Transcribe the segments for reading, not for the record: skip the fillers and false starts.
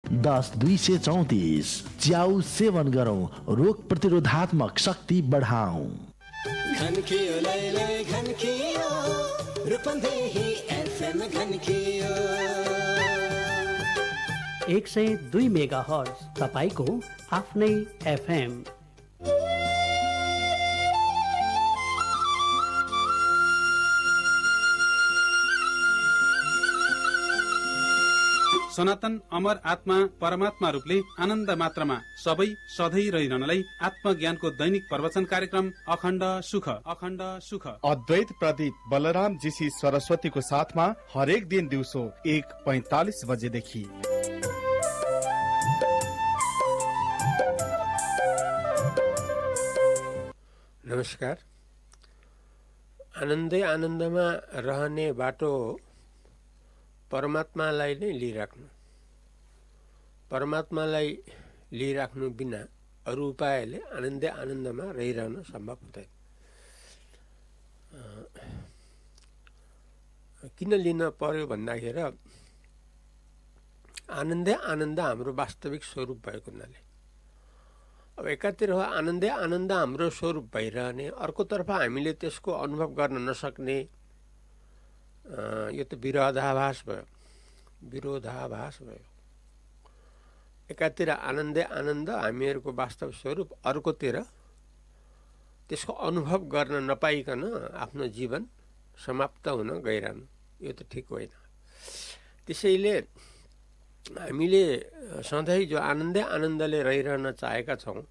10-234। च्याउ सेवन गरौं, रोग प्रतिरोधात्मक शक्ति बढाऊ। घनखियो लैले घनखियो रूपन्देही एफएम घनखियो 102 मेगाहर्ज तपाईको आफ्नै एफएम। सनातन अमर आत्मा परमात्मा रूपले आनन्द मात्रामा सबै सधैँ रहिरहनलाई आत्मज्ञानको दैनिक प्रवचन कार्यक्रम अखण्ड सुख अद्वैत प्रदीप बलराम जीसी सरस्वतीको साथमा हरेक दिन दिउँसो 1:45 बजेदेखि। नमस्कार। आनन्दै आनन्दमा रहने बाटो परमात्मालाई नै लिइराख्नु। परमात्मालाई लिइराख्नु बिना अरू उपायले आनन्दै आनन्दमा रहिरहन सम्भव हुँदैन। किन लिन पर्यो भन्दाखेरि आनन्दै आनन्द हाम्रो वास्तविक स्वरूप भएको हुनाले। अब एकातिर आनन्दै आनन्द हाम्रो स्वरूप भइरहने, अर्कोतर्फ हामीले त्यसको अनुभव गर्न नसक्ने, यो त विरोधाभास भयो। एकातिर आनन्दै आनन्द हामीहरूको वास्तव स्वरूप, अर्कोतिर त्यसको अनुभव गर्न नपाइकन आफ्नो जीवन समाप्त हुन गइरहनु, यो त ठिक होइन। त्यसैले हामीले सधैँ जो आनन्दै आनन्दले रहिरहन चाहेका छौँ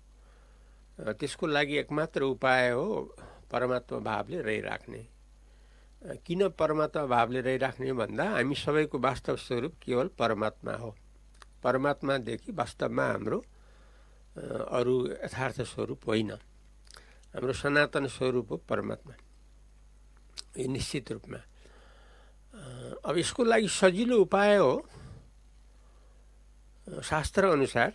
त्यसको लागि एकमात्र उपाय हो परमात्मा भावले रहिराख्ने। किन परमात्मा भावले रहिराख्ने भन्दा हामी सबैको वास्तव स्वरूप केवल परमात्मा हो। परमात्मादेखि वास्तवमा हाम्रो अरू यथार्थ स्वरूप होइन। हाम्रो सनातन स्वरूप हो परमात्मा, यो निश्चित रूपमा। अब यसको लागि सजिलो उपाय हो शास्त्र अनुसार,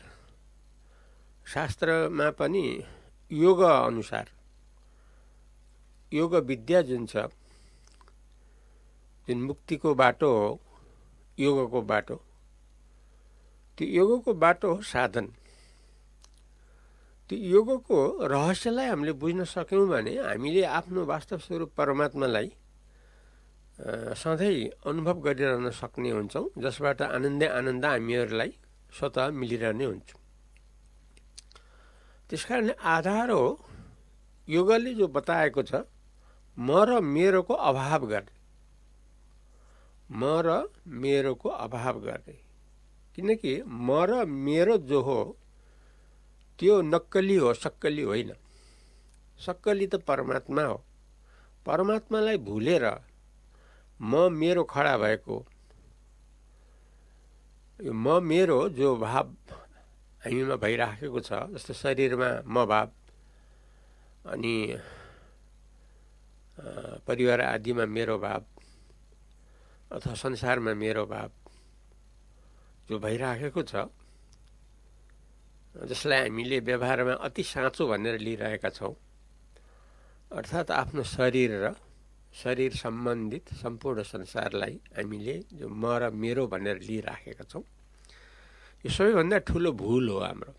शास्त्रमा पनि योग अनुसार, योग विद्या जुन छ, जुन मुक्तिको बाटो हो, योगको बाटो, त्यो योगको बाटो हो साधन। त्यो योगको रहस्यलाई हामीले बुझ्न सक्यौँ भने हामीले आफ्नो वास्तव स्वरूप परमात्मालाई सधैँ अनुभव गरिरहन सक्ने हुन्छौँ, जसबाट आनन्दै आनन्द हामीहरूलाई स्वतः मिलिरहने हुन्छ। त्यसकारण आधार हो योगले जो बताएको छ, म र मेरोको अभाव गर्ने, म र मेरोको अभाव गर्ने। किनकि म र मेरो जो हो त्यो नक्कली हो, सक्कली होइन। सक्कली त परमात्मा हो। परमात्मालाई भुलेर म मेरो खडा भएको, म मेरो जो भाव हामीमा भइराखेको छ, जस्तो शरीरमा म भाव अनि परिवार आदिमा मेरो भाव अथवा संसारमा मेरो भाव जो भइराखेको छ, जसलाई हामीले व्यवहारमा अति साँचो भनेर लिइरहेका छौँ, अर्थात् आफ्नो शरीर र शरीर सम्बन्धित सम्पूर्ण संसारलाई हामीले जो म र मेरो भनेर लिइराखेका छौँ, यो सबैभन्दा ठुलो भुल हो हाम्रो।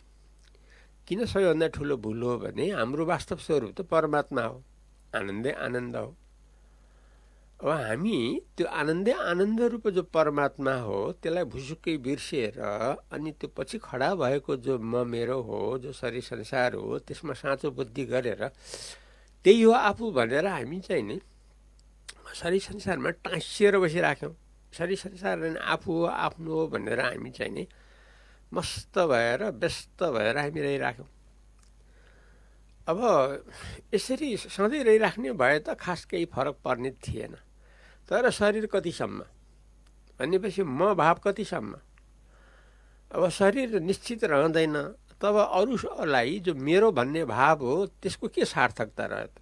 किन सबैभन्दा ठुलो भुल हो भने हाम्रो वास्तव स्वरूप त परमात्मा हो, आनन्दै आनन्द हो। अब हामी त्यो आनन्दै आनन्द रूप जो परमात्मा हो त्यसलाई भुसुक्कै बिर्सिएर अनि त्यो पछि खडा भएको जो म मेरो हो, जो शरीर संसार हो, त्यसमा साँचो बुद्धि गरेर त्यही हो आफू भनेर हामी चाहिँ नि शरीर संसारमा टाँसिएर बसिराख्यौँ। शरीर संसार आफू हो, आफ्नो हो भनेर हामी चाहिँ नि मस्त भएर व्यस्त भएर हामी रहिराख्यौँ। अब यसरी सधैँ रहिराख्ने भए त खास केही फरक पर्ने थिएन। तर शरीर कतिसम्म भनेपछि म भाव कतिसम्म। अब शरीर निश्चित रहँदैन, तब अरूलाई जो मेरो भन्ने भाव हो त्यसको के सार्थकता रह्यो त?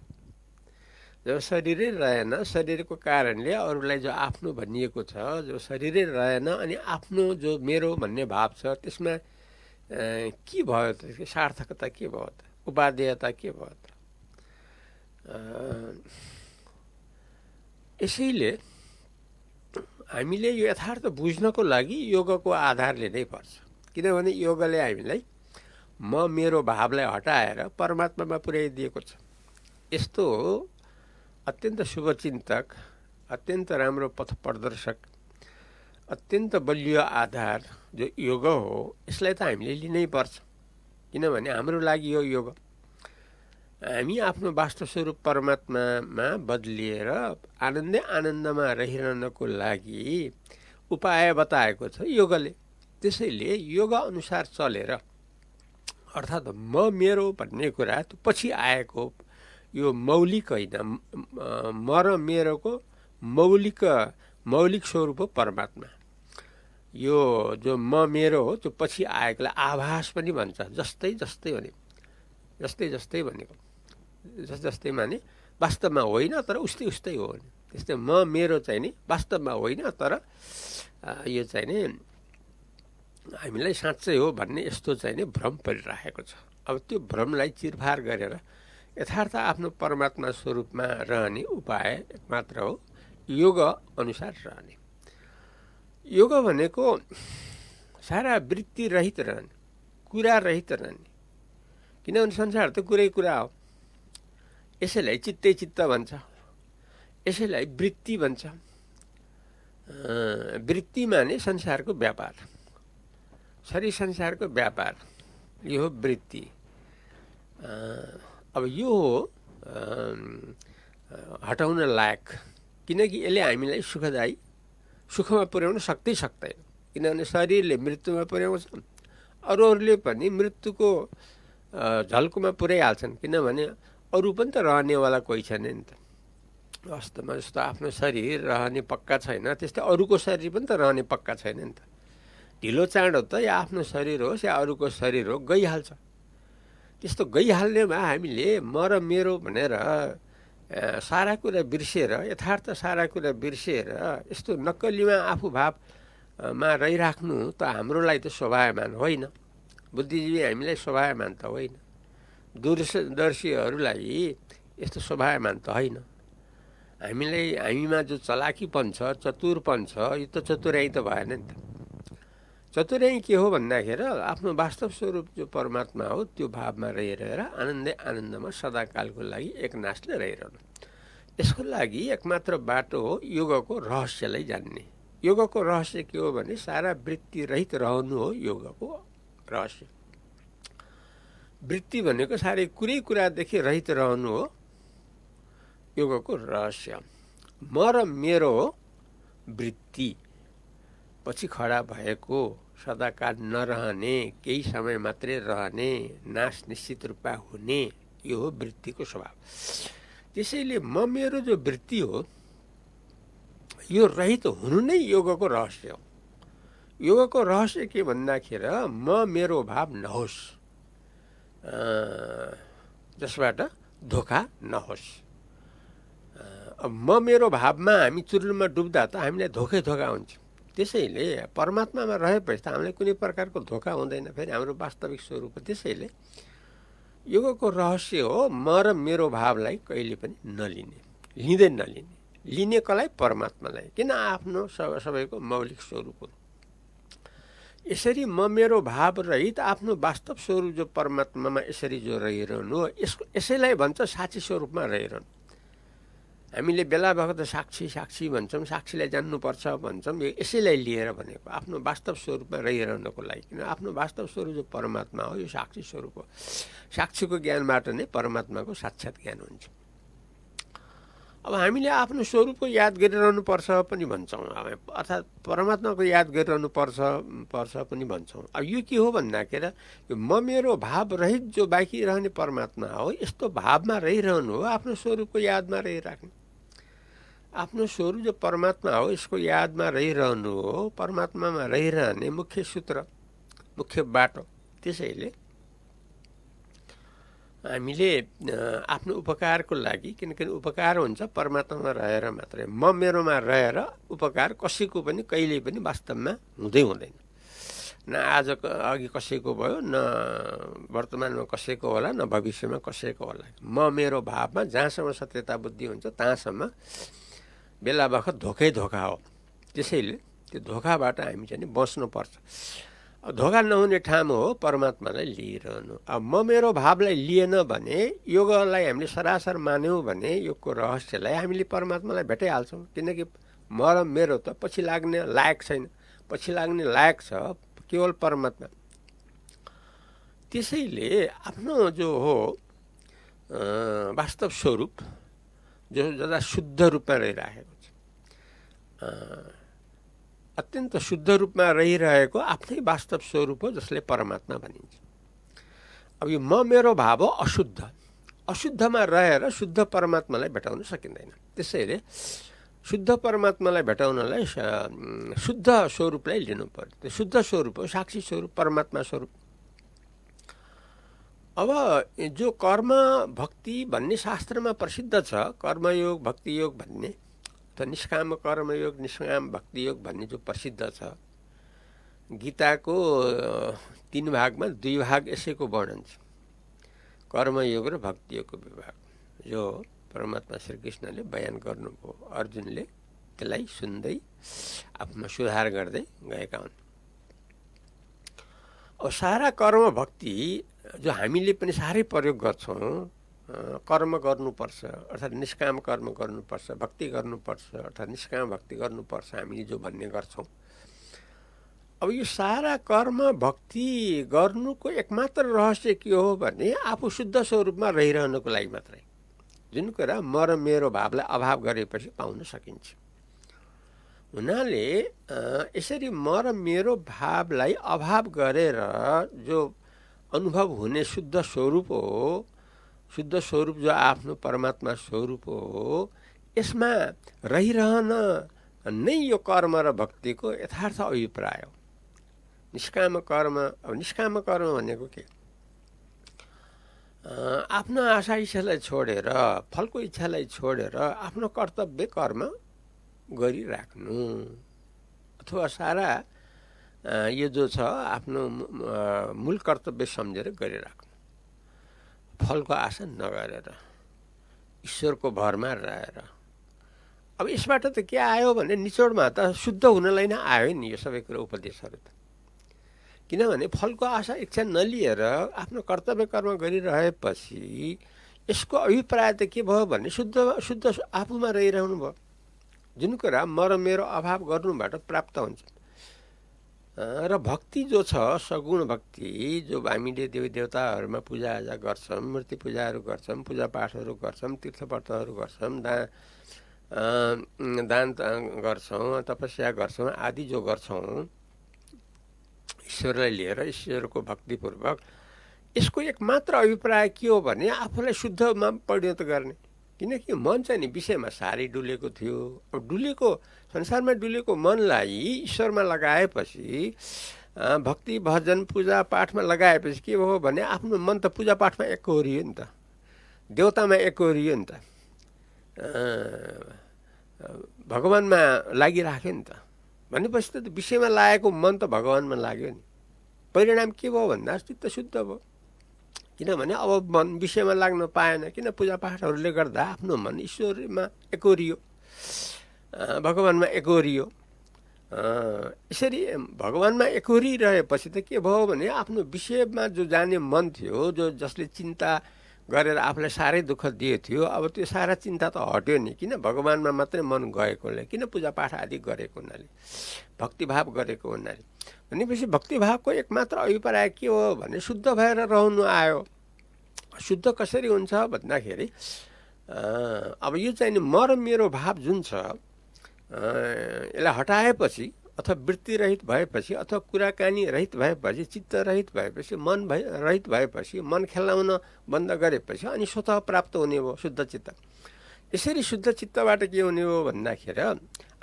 जब शरीरै रहेन, शरीरको कारणले अरूलाई जो आफ्नो भनिएको छ, जो शरीरै रहेन अनि आफ्नो जो मेरो भन्ने भाव छ, त्यसमा के भयो त? सार्थकता के भयो त? उपादेयता के भयो त? यसैले हामीले यो यथार्थ बुझ्नको लागि योगको आधार लिनै पर्छ। किनभने योगले हामीलाई म मेरो भावलाई हटाएर परमात्मामा पुर्याइदिएको छ। यस्तो अत्यन्त शुभचिन्तक, अत्यन्त राम्रो पथ प्रदर्शक, अत्यन्त बलियो आधार जो योग हो, यसलाई त हामीले लिनै पर्छ। किनभने हाम्रो लागि यो योग हामी आफ्नो वास्तव स्वरूप परमात्मामा बदलिएर आनन्दै आनन्दमा रहिरहनको लागि उपाय बताएको छ योगले। त्यसैले योगा अनुसार चलेर अर्थात् म मेरो भन्ने कुरा पछि आएको यो मौलिक होइन, म र मेरोको मौलिक स्वरूप हो परमात्मा। यो जो म मेरो हो त्यो पछि आएकोलाई आभास पनि भन्छ। जस्तै भनेको जस्तै माने वास्तवमा होइन तर उस्तै हो भने, त्यस्तै म मेरो चाहिँ नि वास्तवमा होइन तर यो चाहिँ नि हामीलाई साँच्चै हो भन्ने यस्तो चाहिँ नि भ्रम परिरहेको छ। अब त्यो भ्रमलाई चिरफार गरेर यथार्थ आफ्नो परमात्मा स्वरूपमा रहने उपाय मात्र हो योग अनुसार रहने। योग भनेको सारा वृत्ति रहित रहने, कुरा रहित रहने। किनभने संसार त कुरा हो। यसैलाई चित्त भन्छ, यसैलाई वृत्ति भन्छ। वृत्ति माने संसारको व्यापार, सारी संसारको व्यापार, यो हो वृत्ति। अब यो हो हटाउन लायक, किनकि यसले हामीलाई सुखमा पुर्याउन सक्दैन। किनभने शरीरले मृत्युमा पुर्याउँछ, अरूहरूले पनि मृत्युको झल्कोमा पुर्याइहाल्छन्। किनभने अरू पनि त रहनेवाला कोही छैन नि त। वास्तवमा जस्तो आफ्नो शरीर रहने पक्का छैन, त्यस्तै अरूको शरीर पनि त रहने पक्का छैन नि त। ढिलो चाँडो त या आफ्नो शरीर होस् या अरूको शरीर हो गइहाल्छ। त्यस्तो गइहाल्नेमा हामीले म र मेरो भनेर सारा कुरा बिर्सिएर, यथार्थ सारा कुरा बिर्सिएर यस्तो नक्कलीमा आफू भावमा रहिराख्नु त हाम्रो लागि त शोभायमान होइन। बुद्धिजीवी हामीलाई शोभायमान त होइन, दूरदर्शीहरूलाई यस्तो शोभायमान त होइन। हामीमा जो चलाकीपन छ, चतुरपन छ, यो त चतुर्याई त भएन नि त। चतुर्याई के हो भन्दाखेरि आफ्नो वास्तव स्वरूप जो परमात्मा हो त्यो भावमा रहिरहेर आनन्दमा सदाकालको लागि एकनासले रहिरहनु। यसको लागि एकमात्र बाटो हो योगको रहस्यलाई जान्ने। योगको रहस्य के हो भने सारा वृत्ति रहित रहनु हो योगको रहस्य। वृत्ति भनेको सारै कुरादेखि रहित रहनु हो योगको रहस्य। म र मेरो वृत्ति पछि खडा भएको, सदाकाल नरहने, केही समय मात्रै रहने, नाश निश्चित रूपमा हुने, यो हो वृत्तिको स्वभाव। त्यसैले म मेरो जो वृत्ति हो यो रहित हुनु नै योगको रहस्य हो। योगको रहस्य के भन्दाखेरि म मेरो भाव नहोस्, जसबाट धोका नहोस्। अब म मेरो भावमा हामी चुरुलमा डुब्दा त हामीलाई धोका हुन्छ। त्यसैले परमात्मामा रहेपछि त हामीलाई कुनै प्रकारको धोका हुँदैन, फेरि हाम्रो वास्तविक स्वरूप। त्यसैले योगको रहस्य हो म र मेरो भावलाई कहिले पनि नलिने, लिने कसलाई? परमात्मालाई। किन? आफ्नो सबैको मौलिक स्वरूप हो। यसरी म मेरो भाव रहित आफ्नो वास्तव स्वरूप जो परमात्मामा यसरी जो रहिरहनु हो, यसैलाई भन्छ साक्षी स्वरूपमा रहिरहनु। हामीले बेला बखत साक्षी भन्छौँ, साक्षीलाई जान्नुपर्छ भन्छौँ। यो यसैलाई लिएर भनेको आफ्नो वास्तव स्वरूपमा रहिरहनको लागि। किन? आफ्नो वास्तव स्वरूप जो परमात्मा हो यो साक्षी स्वरूप हो। साक्षीको ज्ञानबाट नै परमात्माको साक्षात् ज्ञान हुन्छ। अब हामीले आफ्नो स्वरूपको याद गरिरहनुपर्छ पनि भन्छौँ, अर्थात् परमात्माको याद गरिरहनु पर्छ पनि भन्छौँ। अब यो के हो भन्दाखेरि यो म मेरो भाव रहित जो बाँकी रहने परमात्मा हो, यस्तो भावमा रहिरहनु हो, आफ्नो स्वरूपको यादमा रहिराख्ने। आफ्नो स्वरूप जो परमात्मा हो यसको यादमा रहिरहनु हो, परमात्मामा रहिरहने मुख्य सूत्र, मुख्य बाटो। त्यसैले हामीले आफ्नो उपकारको लागि, किनकि उपकार हुन्छ परमात्मामा रहेर मात्रै। म मेरोमा रहेर उपकार कसैको पनि कहिल्यै पनि वास्तवमा हुँदैन। न अघि कसैको भयो, न वर्तमानमा कसैको होला, न भविष्यमा कसैको होला। म मेरो भावमा जहाँसम्म सत्यता बुद्धि हुन्छ तहाँसम्म बेला बखत धोका हो। त्यसैले त्यो धोकाबाट हामी चाहिँ बस्नुपर्छ। धोका नहुने ठाउँ हो परमात्मालाई लिइरहनु। अब म मेरो भावलाई लिएन भने, योगलाई हामीले सरासर मान्यौँ भने योगको रहस्यलाई हामीले परमात्मालाई भेटाइहाल्छौँ। किनकि म र मेरो त पछि लाग्ने लायक छैन, पछि लाग्ने लायक छ केवल परमात्मा। त्यसैले आफ्नो जो हो वास्तव स्वरूप जो जता शुद्ध रूपमा रहिरहेको छ, अत्यन्त शुद्ध रूपमा रहिरहेको आफ्नै वास्तव स्वरूप हो जसले परमात्मा भनिन्छ। अब यो म मेरो भाव हो अशुद्ध, अशुद्धमा रहेर शुद्ध परमात्मालाई भेटाउन सकिँदैन। त्यसैले शुद्ध परमात्मालाई भेटाउनलाई शुद्ध स्वरूपलाई लिनु पर्यो। त्यो शुद्ध स्वरूप हो साक्षी स्वरूप, परमात्मा स्वरूप। अब जो कर्म भक्ति भन्ने शास्त्रमा प्रसिद्ध छ, कर्मयोग भक्ति योग भन्ने, त निष्काम कर्मयोग निष्काम भक्ति योग भन्ने जो प्रसिद्ध छ, गीताको 3 भागमा 2 भाग यसैको वर्णन छ, कर्मयोग र भक्ति योगको विभाग, जो परमात्मा श्रीकृष्णले बयान गर्नुभयो। अर्जुनले त्यसलाई सुन्दै आफूमा सुधार गर्दै गएका हुन्। अब सारा कर्म भक्ति जो हामीले पनि साह्रै प्रयोग गर्छौँ, कर्म गर्नुपर्छ अर्थात् निष्काम कर्म गर्नुपर्छ, भक्ति गर्नुपर्छ अर्थात् निष्काम भक्ति गर्नुपर्छ हामीले जो भन्ने गर्छौँ। अब यो सारा कर्म भक्ति गर्नुको एकमात्र रहस्य के हो भने आफू शुद्ध स्वरूपमा रहिरहनुको लागि मात्रै, जुन कुरा म र मेरो भावलाई अभाव गरेपछि पाउन सकिन्छ। हुनाले यसरी म र मेरो भावलाई अभाव गरेर जो अनुभव हुने शुद्ध स्वरूप हो, शुद्ध स्वरूप जो आफ्नो परमात्मा स्वरूप हो, यसमा रहिरहन नै यो कर्म र भक्तिको यथार्थ अभिप्राय हो। निष्काम कर्म, अब निष्काम कर्म भनेको के? आफ्नो आशा इच्छालाई छोडेर, फलको इच्छालाई छोडेर आफ्नो कर्तव्य कर्म गरिराख्नु, अथवा सारा यो जो छ आफ्नो मूल कर्तव्य सम्झेर गरिराख्नु, फलको आशा नगरेर ईश्वरको भरमा रहेर। अब यसबाट त के आयो भने निचोडमा त शुद्ध हुनलाई नै आयो नि यो सबै कुरा उपदेशहरू त। किनभने फलको आशा इच्छा नलिएर आफ्नो कर्तव्य कर्म गरिरहेपछि यसको अभिप्राय त के भयो भने शुद्ध आफूमा रहिरहनु भयो। जुन कुरा म र मेरो अभाव गर्नुबाट प्राप्त हुन्छ। र भक्ति जो छ सगुण भक्ति, जो हामीले देवी देवताहरूमा पूजाआजा गर्छौँ, मूर्ति पूजाहरू गर्छौँ, पूजापाठहरू गर्छौँ, तीर्थव्रतहरू गर्छौँ, दान गर्छौँ, तपस्या गर्छौँ आदि जो गर्छौँ ईश्वरलाई लिएर, ईश्वरको भक्तिपूर्वक, यसको एकमात्र अभिप्राय के हो भने आफूलाई शुद्धमा परिणत गर्ने। किनकि मन चाहिँ नि विषयमा साह्रै डुलेको थियो। अब डुलेको संसारमा डुलेको मनलाई ईश्वरमा लगाएपछि, भक्ति भजन पूजा पाठमा लगाएपछि के भयो भने आफ्नो मन त पूजा पाठमा एकोहोरियो नि त, देवतामा एकोहोरियो नि त, भगवानमा लागिराख्यो नि त। भनेपछि त विषयमा लागेको मन त भगवानमा लाग्यो नि। परिणाम के भयो भन्दा चित्त शुद्ध भयो। किनभने अब मन विषयमा लाग्न पाएन, किन पूजापाठहरूले गर्दा आफ्नो मन ईश्वरमा एकोरियो, भगवानमा एकोरियो। यसरी भगवानमा एकोरिरहेपछि त के भयो भने आफ्नो विषयमा जो जाने मन थियो, जो जसले चिन्ता गरेर आफूलाई साह्रै दुःख दिए थियो, अब त्यो सारा चिन्ता त हट्यो नि। किन भगवानमा मात्रै मन गएकोले, किन पूजापाठ आदि गरेको हुनाले, भक्तिभाव गरेको हुनाले। भनेपछि भक्तिभावको एकमात्र अभिप्राय के हो भने शुद्ध भएर रहनु आयो। शुद्ध कसरी हुन्छ भन्दाखेरि अब यो चाहिँ नि म र मेरो भाव जुन छ यसलाई हटाएपछि अथवा वृत्ति रहित भएपछि अथवा कुराकानी रहित भएपछि, चित्त रहित भएपछि, मन रहित भएपछि, मन खेलाउन बन्द गरेपछि अनि स्वतः प्राप्त हुने भयो शुद्ध चित्त। यसरी शुद्ध चित्तबाट के हुने हो भन्दाखेरि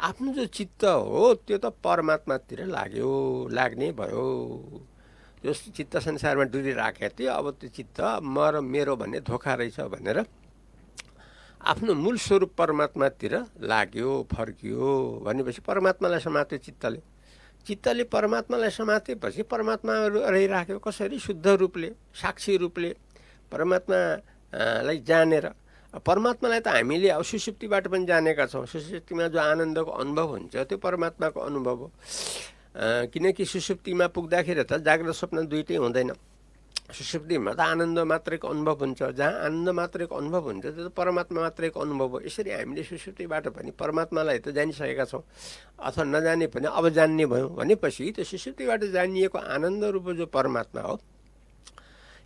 आफ्नो जो चित्त हो त्यो त परमात्मातिर लाग्ने भयो। जो चित्त संसारमा डुलिराखेको थियो, अब त्यो चित्त म र मेरो भन्ने धोका रहेछ भनेर आफ्नो मूल स्वरूप परमात्मातिर लाग्यो, फर्कियो। भनेपछि परमात्मालाई समात्यो चित्तले। चित्तले परमात्मालाई समातेपछि परमात्मा रहिराख्यो। कसरी? शुद्ध रूपले, साक्षी रूपले, परमात्मालाई जानेर। परमात्मालाई त हामीले अब सुषुप्तिबाट पनि जानेका छौँ। सुषुप्तिमा जो आनन्दको अनुभव हुन्छ त्यो परमात्माको अनुभव हो। किनकि सुषुप्तिमा पुग्दाखेरि त जाग्रत स्वप्न दुइटै हुँदैन। सुषुप्तिमा त आनन्द मात्रैको अनुभव हुन्छ। जहाँ आनन्द मात्रैको अनुभव हुन्छ त्यो त परमात्मा मात्रैको अनुभव हो। यसरी हामीले सुषुप्तिबाट पनि परमात्मालाई त जानिसकेका छौँ अथवा नजाने पनि अब जान्ने भयौँ भनेपछि त्यो सुषुप्तिबाट जानिएको आनन्द रूप जो परमात्मा हो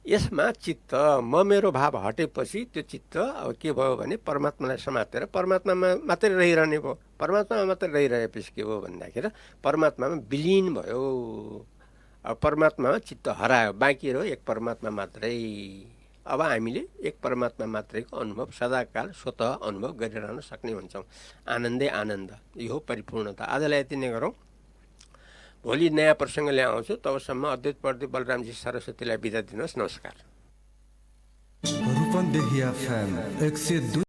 यसमा चित्त म मेरो भाव हटेपछि त्यो चित्त अब के भयो भने परमात्मालाई समातेर परमात्मामा मात्रै रहिरहने भयो। परमात्मामा मात्रै रहिरहेपछि के भयो भन्दाखेरि परमात्मामा विलिन भयो। अब परमात्मामा चित्त हरायो, बाँकी रह्यो एक परमात्मा मात्रै। अब हामीले एक परमात्मा मात्रैको अनुभव सदाकाल स्वतः अनुभव गरिरहन सक्ने हुन्छौँ। आनन्दै आनन्द, यो हो परिपूर्णता। आजलाई यति नै गरौँ। भोलि नयाँ प्रसङ्ग ल्याउँछु। तबसम्म अद्वैत प्रदीप बलरामजी सरस्वतीलाई बिदा दिनुहोस्। नमस्कार। रूपन्देही FM 102